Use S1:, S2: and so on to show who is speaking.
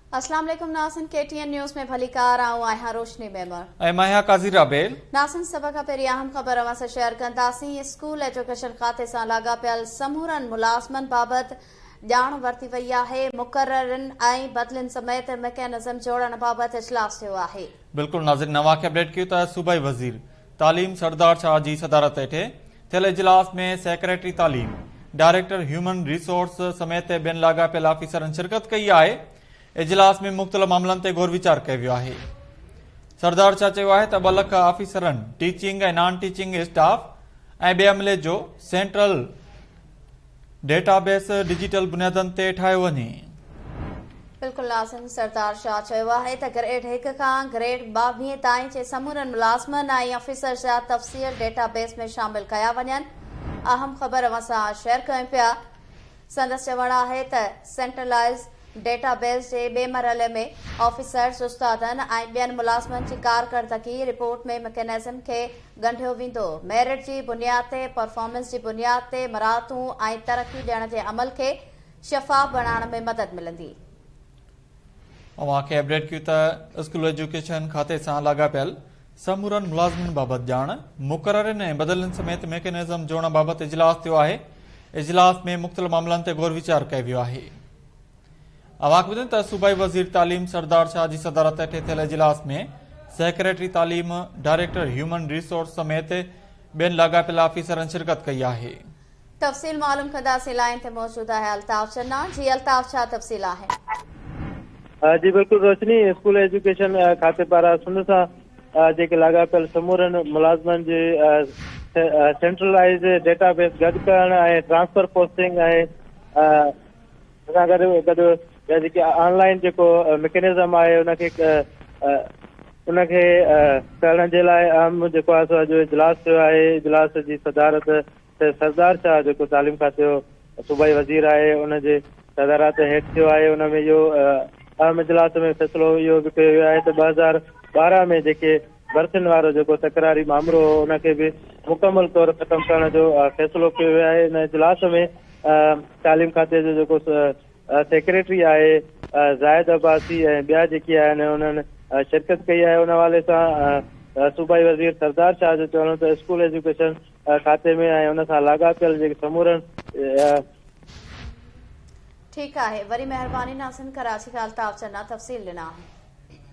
S1: अस्सलाम वालेकुम नासिन, KTN news में भली कार आऊं आहियां रोशनी मेमर
S2: ऐं मां आहियां काज़ीरा बेल।
S1: नासिन सभ खां पहिरीं अहम ख़बर अवां सां शेयर कंदासीं। स्कूल एजुकेशन खाते सां लाॻापियल समूरनि मुलाज़मनि बाबति ॼाण वरिती वई आहे। मुक़ररनि ऐं बदिलियुनि समेत मैकेनिज़म जोड़ण बाबति इजलास थियो आहे।
S2: बिल्कुलु नाज़रीन, नवां खे अपडेट कयूं त सूबाई वज़ीर तालीम सरदार शाह जी सदारत हेठि थियल इजलास में सेक्रेटरी तालीम, डायरेक्टर ह्यूमन रिसोर्स समेत ॿियनि लाॻापियल ऑफिसरनि शिरकत कई आहे। इजलास में मुख़्तलिफ़ मामलनि ते गौर वीचार कयो वियो आहे। सरदार शाह चयो आहे त 2 लख ऑफिसरनि, टीचिंग ऐं नॉन टीचिंग स्टाफ ऐं ॿिए अमले जो सेंट्रल डेटाबेस डिजिटल बुनियादनि ते ठाहियो वञे।
S1: बिल्कुलु नाज़रीन, सरदार शाह चयो आहे त ग्रेड 1 खां ग्रेड 22 ताईं जे समूरनि मुलाज़मनि ऐं ऑफिसर जा तफ़सील डेटाबेस में शामिल कया वञनि। अहम ख़बर अवां सां शेयर कयूं पिया। संदसि चवणु आहे त सेंट्रलाइज़ डेटाबेस जे ॿिए मरहले में ऑफिसर्स, उस्तादनि ऐं ॿियनि मुलाज़मनि जी कारकर्दगी रिपोर्ट में मैकेनिज़म खे ॻंढियो वेंदो। मेरिट जी बुनियाद ते, परफॉर्मेंस जी बुनियाद ते मराहतूं ऐं तरक़ी ॾियण जे अमल खे शफ़ाफ़ बणाइण में मदद मिलंदी।
S2: अवां खे अपडेट कयूं त स्कूल एजुकेशन खाते सां लाॻापियल समूरनि मुलाज़मनि बाबति ॼाण, मुक़ररनि ऐं बदिलियुनि समेत मैकेनिज़म जोड़ण बाबति इजलास थियो आहे। इजलास में मुख़्तलिफ़ मामलनि ते गौर वीचार कयो वियो आहे। अवां खे ॿुधायूं त सूबाई वज़ीर तालीम सरदार शाह जी सदारत हेठि थियल इजलास में सेक्रेटरी तालीम, डायरेक्टर ह्यूमन रिसोर्स समेत ॿियनि लाॻापियल ऑफिसरनि शिरकत कई आहे।
S1: तफ़सील मालूम कंदासीं। लाइन ते मौजूद आहे अल्ताफ़ चन्ना। जी अल्ताफ़, छा तफ़सील आहे?
S3: जी बिल्कुलु रोशनी, स्कूल एजुकेशन खाते पारां सुन सां जेके लाॻापियल समूरनि मुलाज़मनि जे सेंट्रलाइज़ डेटाबेस गॾु करणु ऐं ट्रांसफर पोस्टिंग ऐं सां गॾु जेके ऑनलाइन जेको मैकेनिज़म आहे उनखे करण जे लाइ अहम जेको आहे सो अॼु इजलास थियो आहे। इजलास जी सदारत सरदार शाह जेको तालीम खाते जो सूबाई वज़ीर आहे उनजे सदारत हेठि थियो आहे। उन में इहो अहम इजलास में फ़ैसिलो इहो बि कयो वियो आहे त 2012 में जेके बर्थियुनि वारो जेको तकरारी मामिलो हो उनखे बि मुकमल तौर ख़तमु करण जो फ़ैसिलो कयो वियो आहे। इन इजलास में तालीम खाते जो जेको सेक्रेटरी आहे ज़ाहिद अब्बासी ऐं ॿिया जेके आहिनि उन्हनि शिरकत कई आहे। उन हवाले सां सूबाई वज़ीर सरदार शाह जो चवणु त स्कूल एजुकेशन खाते में ऐं उन सां लाॻापियल जेके समूरनि
S1: ठीकु आहे। वरी महिरबानी नासिन, कराची खां अल्ताफ़ चन्ना तफ़सील ॾिना।